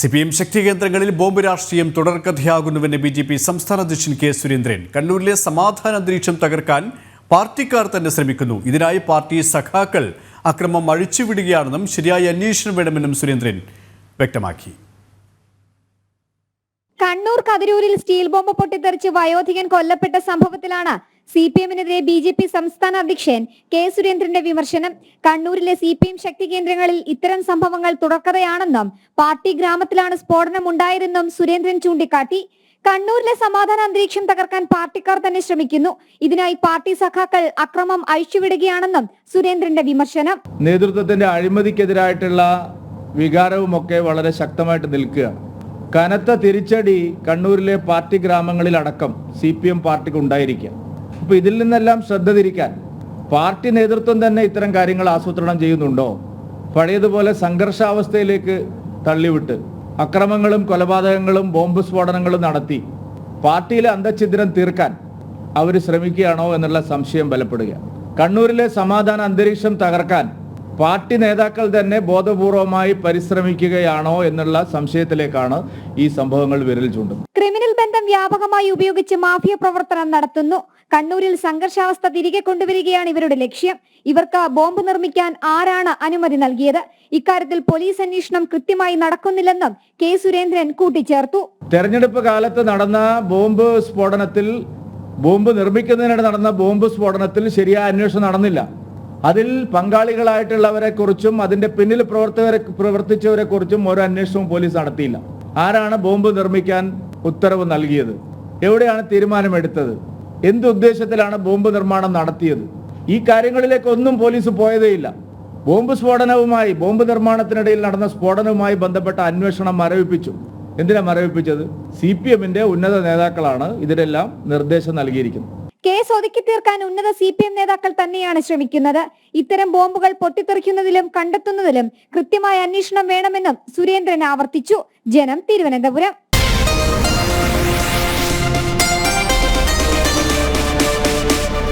CPM ശക്തി കേന്ദ്രങ്ങളിൽ bomb രാഷ്ട്രീയം തുടർക്കഥയാകുന്നുവെന്ന് BJP സംസ്ഥാന അധ്യക്ഷൻ കെ സുരേന്ദ്രൻ. കണ്ണൂരിലെ സമാധാന അന്തരീക്ഷം തകർക്കാൻ പാർട്ടിക്കാർ തന്നെ ശ്രമിക്കുന്നു. ഇതിനായി പാർട്ടി സഖാക്കൾ അക്രമം അഴിച്ചുവിടുകയാണെന്നും ശരിയായ അന്വേഷണം വേണമെന്നും സുരേന്ദ്രൻ വ്യക്തമാക്കി. കണ്ണൂർ കതിരൂരിൽ സ്റ്റീൽ ബോംബ് പൊട്ടിത്തെറിച്ച് വയോധികൻ കൊല്ലപ്പെട്ട സംഭവത്തിലാണ് CPM-നെതിരെ BJP സംസ്ഥാന അധ്യക്ഷൻ കെ സുരേന്ദ്രന്റെ വിമർശനം. കണ്ണൂരിലെ CPM ശക്തി കേന്ദ്രങ്ങളിൽ ഇത്തരം സംഭവങ്ങൾ തുടർക്കഥയാണെന്നും പാർട്ടി ഗ്രാമത്തിലാണ് സ്ഫോടനം ഉണ്ടായതെന്നും സുരേന്ദ്രൻ ചൂണ്ടിക്കാട്ടി. കണ്ണൂരിലെ സമാധാന അന്തരീക്ഷം തകർക്കാൻ പാർട്ടിക്കാർ തന്നെ ശ്രമിക്കുന്നു. ഇതിനായി പാർട്ടി സഖാക്കൾ അക്രമം അഴിച്ചുവിടുകയാണെന്നും സുരേന്ദ്രന്റെ വിമർശനം. നേതൃത്വത്തിന്റെ അഴിമതിക്കെതിരായിട്ടുള്ള വികാരവുമൊക്കെ വളരെ ശക്തമായിട്ട് നിൽക്കുകയാണ്. കനത്ത തിരിച്ചടി കണ്ണൂരിലെ പാർട്ടി ഗ്രാമങ്ങളിലടക്കം CPM പാർട്ടിക്ക് ഉണ്ടായിരിക്കുക. അപ്പോൾ ഇതിൽ നിന്നെല്ലാം ശ്രദ്ധ തിരിക്കാൻ പാർട്ടി നേതൃത്വം തന്നെ ഇത്തരം കാര്യങ്ങൾ ആസൂത്രണം ചെയ്യുന്നുണ്ടോ? പഴയതുപോലെ സംഘർഷാവസ്ഥയിലേക്ക് തള്ളിവിട്ട് അക്രമങ്ങളും കൊലപാതകങ്ങളും ബോംബ് സ്ഫോടനങ്ങളും നടത്തി പാർട്ടിയിലെ അന്തഛിദ്രം തീർക്കാൻ അവർ ശ്രമിക്കുകയാണോ എന്നുള്ള സംശയം ബലപ്പെടുക. കണ്ണൂരിലെ സമാധാന അന്തരീക്ഷം തകർക്കാൻ പാർട്ടി നേതാക്കൾ തന്നെ ബോധപൂർവമായി പരിശ്രമിക്കുകയാണോ എന്നുള്ള സംശയത്തിലേക്കാണ് ഈ സംഭവങ്ങൾ വിരൽ ചൂണ്ടുന്നത്. ക്രിമിനൽ ബന്ധം വ്യാപകമായി ഉപയോഗിച്ച് മാഫിയ പ്രവർത്തനം നടത്തുന്നു. കണ്ണൂരിൽ സംഘർഷാവസ്ഥ തിരികെ കൊണ്ടുവരികയാണ് ഇവരുടെ ലക്ഷ്യം. ഇവർക്ക് ബോംബ് നിർമ്മിക്കാൻ ആരാണ് അനുമതി നൽകിയത്? ഇക്കാര്യത്തിൽ പോലീസ് അന്വേഷണം കൃത്യമായി നടക്കുന്നില്ലെന്നും കെ സുരേന്ദ്രൻ കൂട്ടിച്ചേർത്തു. തെരഞ്ഞെടുപ്പ് കാലത്ത് നടന്ന ബോംബ് നിർമ്മിക്കുന്നതിനിടെ നടന്ന ബോംബ് സ്ഫോടനത്തിൽ ശരിയായ അന്വേഷണം നടന്നില്ല. അതിൽ പങ്കാളികളായിട്ടുള്ളവരെ കുറിച്ചും അതിന്റെ പിന്നിൽ പ്രവർത്തിച്ചവരെ കുറിച്ചും ഒരു അന്വേഷണവും പോലീസ് നടത്തിയില്ല. ആരാണ് ബോംബ് നിർമ്മിക്കാൻ ഉത്തരവ് നൽകിയത്? എവിടെയാണ് തീരുമാനമെടുത്തത്? എന്ത് ഉദ്ദേശത്തിലാണ് ബോംബ് നിർമ്മാണം നടത്തിയത്? ഈ കാര്യങ്ങളിലേക്കൊന്നും പോലീസ് പോയതേയില്ല. ബോംബ് നിർമ്മാണത്തിനിടയിൽ നടന്ന സ്ഫോടനവുമായി ബന്ധപ്പെട്ട അന്വേഷണം മരവിപ്പിച്ചു. എന്തിനാ മരവിപ്പിച്ചത്? CPM-ന്റെ ഉന്നത നേതാക്കളാണ് ഇതിനെല്ലാം നിർദ്ദേശം നൽകിയിരിക്കുന്നത്. കേസ് ഒതുക്കി തീർക്കാൻ ഉന്നത CPM നേതാക്കൾ തന്നെയാണ് ശ്രമിക്കുന്നത്. ഇത്തരം ബോംബുകൾ പൊട്ടിത്തെറിക്കുന്നതിലും കണ്ടെത്തുന്നതിലും കൃത്യമായ അന്വേഷണം വേണമെന്നും സുരേന്ദ്രൻ ആവർത്തിച്ചു. ജനം, തിരുവനന്തപുരം.